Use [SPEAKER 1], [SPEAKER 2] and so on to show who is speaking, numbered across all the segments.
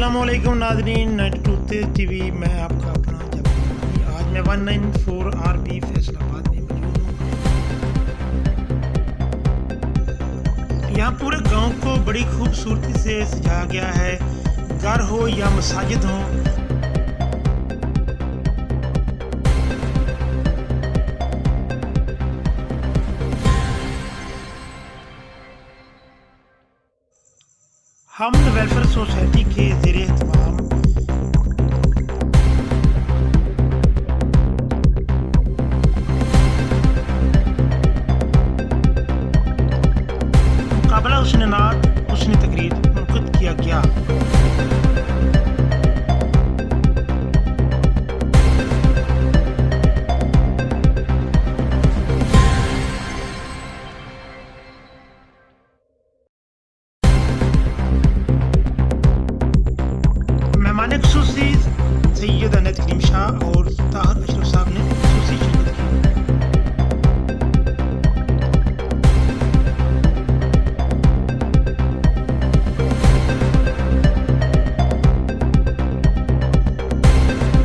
[SPEAKER 1] अस्सलामुअलैकुम नाज़रीन, 92 टीवी मैं आपका अपना जब आज मैं 194 RB फैसलाबाद में मौजूद हूँ। यहाँ पूरे गांव को बड़ी खूबसूरती से सजाया गया है। घर हो या मसाजिद हो, हम वेलफेयर सोसाइटी के ज़रिए तमाम मुकाबला हुस्न नात हुस्न तकरीर मुनक़िद किया गया। मेहमान ख़ुसूसी सैयद अनत करीम शाह और ताहर अशरफ साहब ने ख़ुसूसी शिरकत की।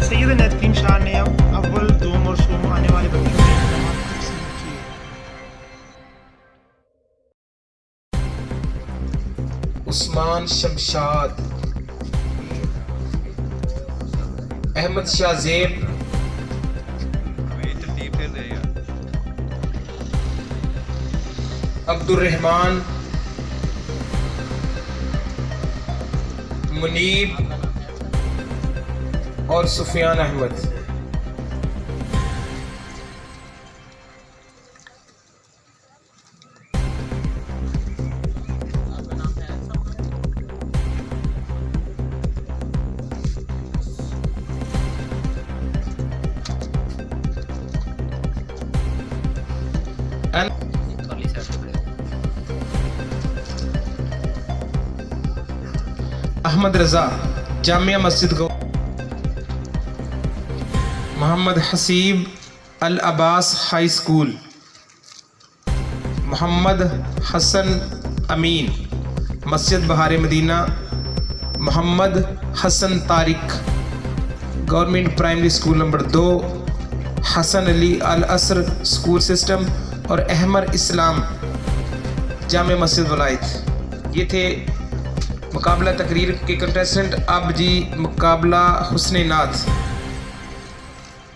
[SPEAKER 1] सैयद अनत करीम शाह ने अव्वल दोम और सोम आने वाले बच्चों में इनामात तकसीम किए।
[SPEAKER 2] उस्मान शमशाद, अहमद शाह ज़ेब, अब्दुर्रहमान, मुनीब और सुफियान अहमद। अहमद रजा, जामिया मस्जिद गो। Mohammad Haseeb, Al Abbas high school. Mohammad Hasan Amin, Masjid Bahar Madina. Mohammad Hasan Tariq, government primary school number 2। Hasan Ali Al Asar school system और अहमर इस्लाम, जामिया मस्जिद वलायत। ये थे मुकाबला तकरीर के कंटेस्टेंट। अब जी मुकाबला हुस्न नात।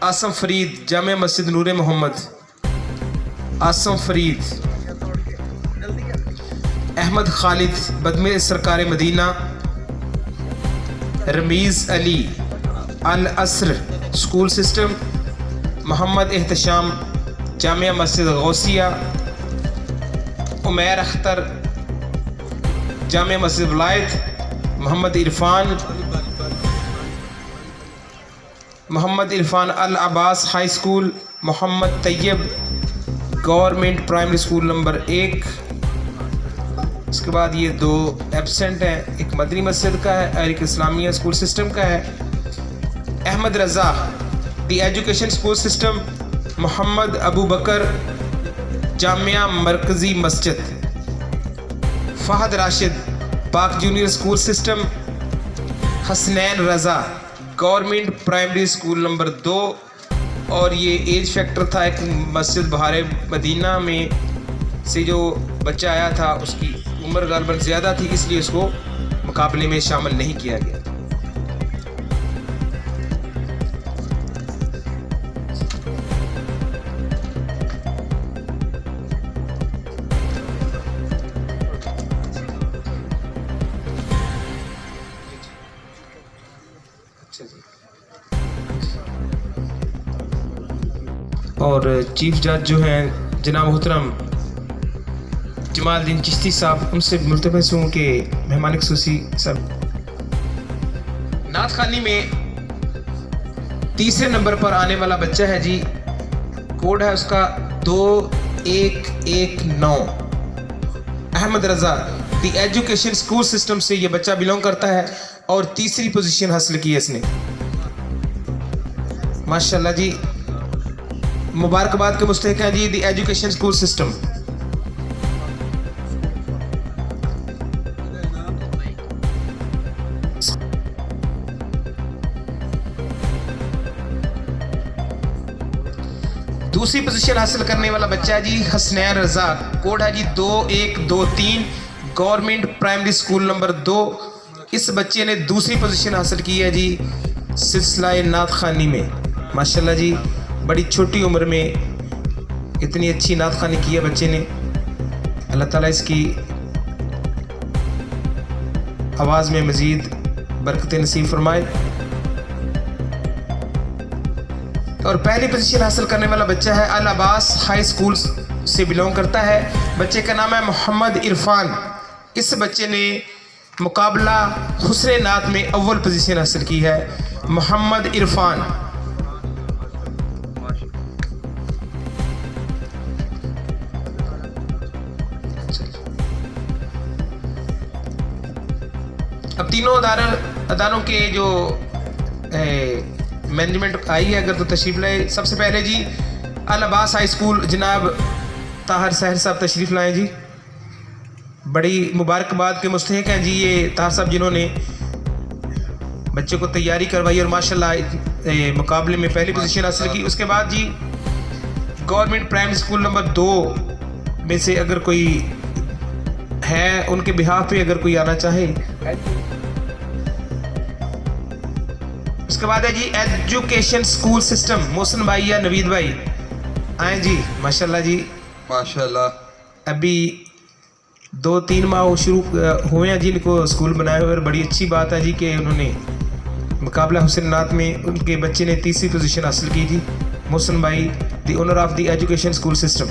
[SPEAKER 2] आसम फरीद, जामिया मस्जिद नूर मोहम्मद। आसम फरीद। अहमद खालिद, बदमे सरकार Medina. Ramiz Ali, Al Asar school system. Mohammad Ehtesham, Jamia Masjid Ghausia. Umair Akhtar, Jamia Masjid Wilayat. Mohammad Irfan Al Abbas high school. Mohammad Tayyab, government primary school number 1। इसके बाद ये 2 एब्सेंट हैं, एक मदनी मस्जिद का है और एक इस्लामिया स्कूल सिस्टम का है। Ahmed Raza, the education school system. Mohammad Abu Bakar, Jamia Markazi Masjid. Fahad Rashid, Pak junior school system. Hasnain Raza, government primary school number 2। और ये एज फैक्टर था, एक मस्जिद बहार मदीना में से जो बच्चा आया था उसकी उम्र गालबन ज़्यादा थी, इसलिए उसको मुकाबले में शामिल नहीं किया गया। और चीफ जज जो हैं जनाब मोहतरम जमालुद्दीन चिश्ती साहब, उनसे मुल्तमस हूँ कि मेहमान ख़ुसूसी सब। नात खानी में तीसरे नंबर पर आने वाला बच्चा है जी, कोड है उसका 2119। Ahmad Raza, the education school system से ये बच्चा बिलोंग करता है और तीसरी पोजीशन हासिल की है इसने। माशाल्लाह जी, मुबारकबाद के मुस्तहिक हैं जी द एजुकेशन स्कूल सिस्टम। दूसरी पोजीशन हासिल करने वाला बच्चा है जी हसनैन रजा, कोड है जी 2123, गवर्नमेंट प्राइमरी स्कूल नंबर 2। इस बच्चे ने दूसरी पोजीशन हासिल की है जी सिलसिला नात खानी में। माशाल्लाह जी, बड़ी छोटी उम्र में इतनी अच्छी नात खानी की है बच्चे ने। अल्लाह ताला इसकी आवाज़ में मज़ीद बरकत नसीब फरमाए। और पहली पोजीशन हासिल करने वाला बच्चा है अल अब्बास हाई स्कूल से बिलोंग करता है। बच्चे का नाम है मोहम्मद इरफान। इस बच्चे ने मुकाबला हुस्न नात में अव्वल पोजीशन हासिल की है। मोहम्मद इरफान। अब तीनों अदारों के जो मैनेजमेंट आई है अगर तो तशरीफ़ लाए। सबसे पहले जी अल अब्बास हाई स्कूल जनाब ताहर सहर साहब तशरीफ़ लाएँ जी। बड़ी मुबारकबाद के मुस्तहिक हैं जी ये ताहर साहब, जिन्होंने बच्चे को तैयारी करवाई और माशाल्लाह मुकाबले में पहली पोजीशन हासिल की। उसके बाद जी गवर्नमेंट प्राइमरी स्कूल नंबर 2 में से अगर कोई है उनके बिहाफ पे अगर कोई आना चाहे। उसके बाद है जी एजुकेशन स्कूल सिस्टम, मोहसिन भाई या नवीद भाई आए जी। माशाल्लाह जी,
[SPEAKER 3] माशाल्लाह।
[SPEAKER 2] अभी 2-3 माह शुरू हुए हैं जिनको स्कूल बनाए हुए और बड़ी अच्छी बात है जी कि उन्होंने मुकाबला हुस्न नात में उनके बच्चे ने तीसरी पोजीशन हासिल की जी। मोहसिन भाई the owner of the education school system.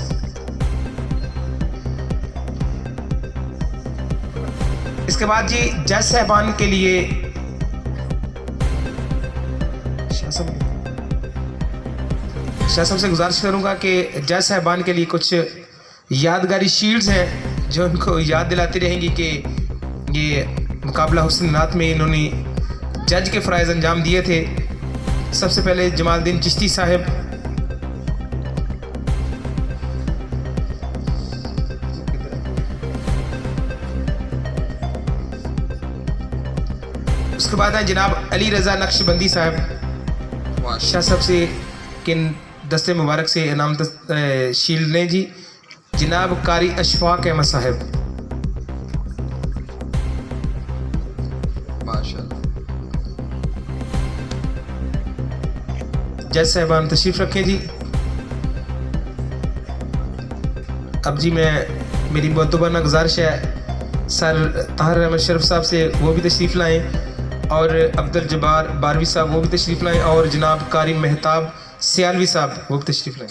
[SPEAKER 2] इसके बाद जी जज साहबान के लिए शाह साहब से गुजारिश करूंगा कि जज साहबान के लिए कुछ यादगारी शील्ड्स हैं जो उनको याद दिलाती रहेंगी कि ये मुकाबला हुस्न नात में इन्होंने जज के फ़राइज़ अंजाम दिए थे। सबसे पहले जमालुद्दीन चिश्ती साहब, उसके बाद है जनाब अली रज़ा नक्शबंदी साहब। शाह साहब से किन दस्ते मुबारक से इनाम शील्ड लें जी। जनाब कारी अशफाक अहमद साहब।
[SPEAKER 3] माशाल्लाह।
[SPEAKER 2] जज साहबान तशरीफ़ रखें जी। अब जी मेरी मुअद्दबाना गुजारिश है सर ताहिर अहमद शरीफ साहब से वो भी तशरीफ़ लाएँ और अब्दुल जब्बार बारवी साहब वो भी तशरीफ़ लाएँ और जनाब कारी मेहताब सियालवी साहब वो भी तशरीफ़ लाएँ।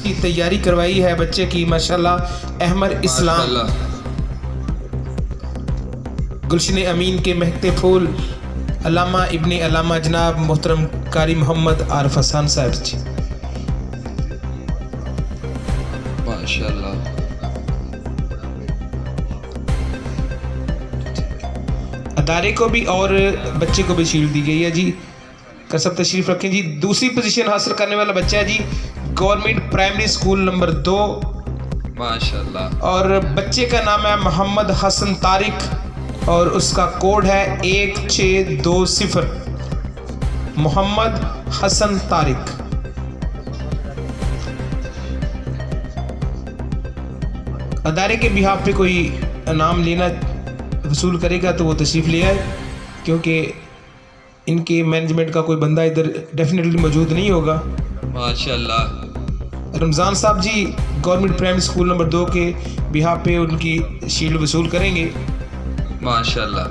[SPEAKER 2] की तैयारी करवाई है बच्चे की माशाल्लाह अहमद इस्लाम, गुलशन अमीन के महकते फूल, अल्लामा इब्ने अल्लामा जनाब मोहतरम कारी मोहम्मद आरिफ हसन साहब जी।
[SPEAKER 3] माशाल्लाह।
[SPEAKER 2] अदारे को भी और बच्चे को भी शील्ड दी गई है जी। कर सब तशरीफ़ रखें जी। दूसरी पोजीशन हासिल करने वाला बच्चा है जी गवर्नमेंट प्राइमरी स्कूल नंबर 2।
[SPEAKER 3] माशाल्लाह।
[SPEAKER 2] और बच्चे का नाम है मोहम्मद हसन तारिक और उसका कोड है 1620। मोहम्मद हसन तारिक। अदारे के बिहाफ पे कोई इनाम लेना वसूल करेगा तो वो तशरीफ़ ले आए, क्योंकि इनके मैनेजमेंट का कोई बंदा इधर डेफिनेटली मौजूद नहीं होगा।
[SPEAKER 3] माशाल्लाह।
[SPEAKER 2] रमज़ान साहब जी गवर्नमेंट प्राइमरी स्कूल नंबर 2 के बिहाफ पे उनकी शील्ड वसूल करेंगे।
[SPEAKER 3] माशाल्लाह।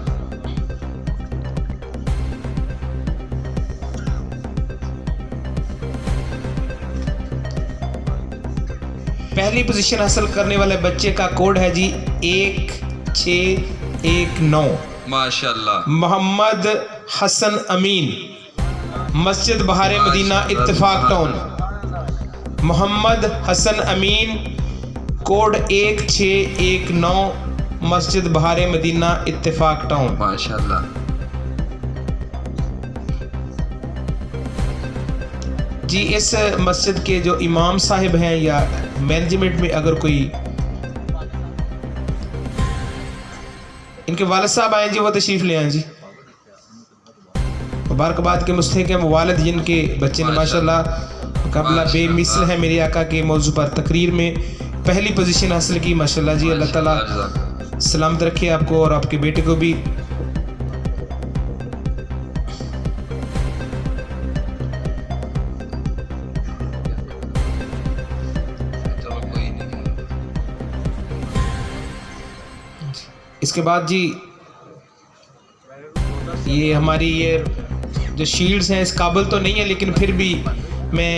[SPEAKER 2] पहली पोजीशन हासिल करने वाले बच्चे का कोड है जी 1619।
[SPEAKER 3] माशाल्लाह।
[SPEAKER 2] मोहम्मद हसन अमीन, मस्जिद बहारे मदीना इत्तेफाक टाउन। मोहम्मद हसन अमीन, कोड 1619, मस्जिद बहारे मदीना इत्तेफाक टाउन।
[SPEAKER 3] माशाल्लाह।
[SPEAKER 2] जी इस मस्जिद के जो इमाम साहिब हैं या मैनेजमेंट में अगर कोई इनके वालिद साहब आए जी वो तशरीफ़ ले आए जी। मुबारकबाद के मुस्तहिक हैं वालिद जिनके बच्चे ने माशाल्लाह मुकाबला
[SPEAKER 3] माशाल्लाह।
[SPEAKER 2] बेमिसल है मेरे आका के मौजू पर। तकरीर में पहली पोजीशन हासिल की, माशाल्लाह जी। अल्लाह ताला
[SPEAKER 3] माशाल्लाह।
[SPEAKER 2] सलामत रखे आपको और आपके बेटे को भी।
[SPEAKER 3] चलो कोई नहीं।
[SPEAKER 2] इसके बाद जी ये हमारी ये जो शील्ड्स हैं इस काबिल तो नहीं है, लेकिन फिर भी मैं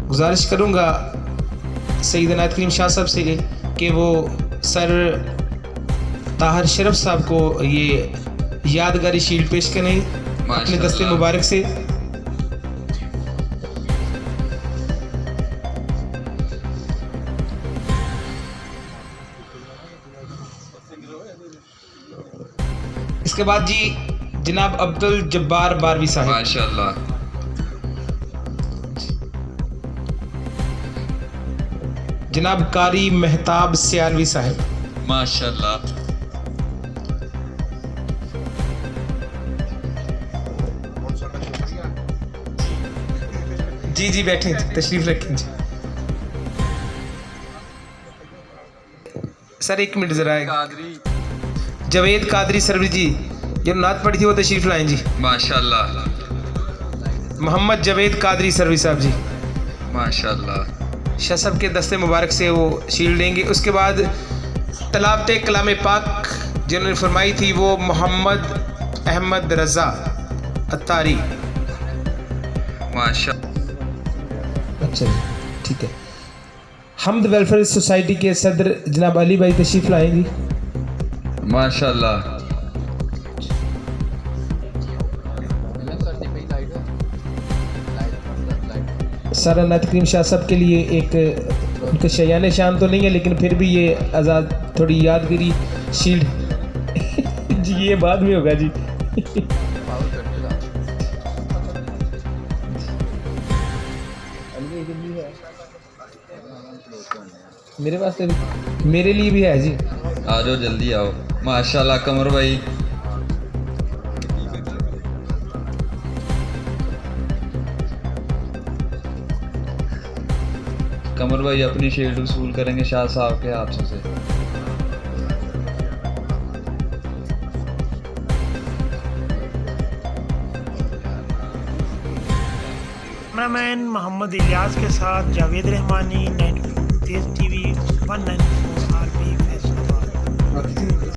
[SPEAKER 2] गुजारिश करूँगा सईद इनायत करीम शाह साहब से कि वो सर ताहर शरफ साहब को ये यादगारी शील्ड पेश करें अपने दस्ते
[SPEAKER 3] माशाल्लाह।
[SPEAKER 2] मुबारक से। इसके बाद जी जनाब अब्दुल जब्बार बारवी साहब।
[SPEAKER 3] माशाल्लाह।
[SPEAKER 2] जनाब कारी मेहताब सियालवी साहब।
[SPEAKER 3] माशाल्लाह।
[SPEAKER 2] जी जी बैठें, तशरीफ रखें जी। सर एक मिनट ज़रा, जवेद कादरी सरवी जी जो नात पढ़ी थी वो तशरीफ लाएं जी।
[SPEAKER 3] माशाल्लाह।
[SPEAKER 2] मोहम्मद जवेद कादरी सरवी साहब जी
[SPEAKER 3] माशाल्लाह।
[SPEAKER 2] शाह साहब के दस्ते मुबारक से वो शील्ड लेंगे। उसके बाद तलावत कलाम पाक जिन्होंने फरमाई थी वो मोहम्मद अहमद रज़ा अत्तारी।
[SPEAKER 3] माशाल्लाह।
[SPEAKER 2] अच्छा जी ठीक है। हमद वेलफेयर सोसाइटी के सदर जनाब अली भाई तशरीफ लाएं जी।
[SPEAKER 3] माशाल्लाह।
[SPEAKER 2] सारा नात करीम शाह साहब के लिए एक उनके शयान शान तो नहीं है, लेकिन फिर भी ये आज़ाद थोड़ी यादगिरी शील्ड जी ये बाद में होगा जी। मेरे पास मेरे लिए भी है जी।
[SPEAKER 3] आ जाओ जल्दी आओ। माशाल्लाह कमर भाई। कमर भाई अपनी शील्ड वसूल करेंगे शाह साहब के हाथों से।
[SPEAKER 1] कैमरामैन मोहम्मद इलियास के साथ जावेद रहमानी।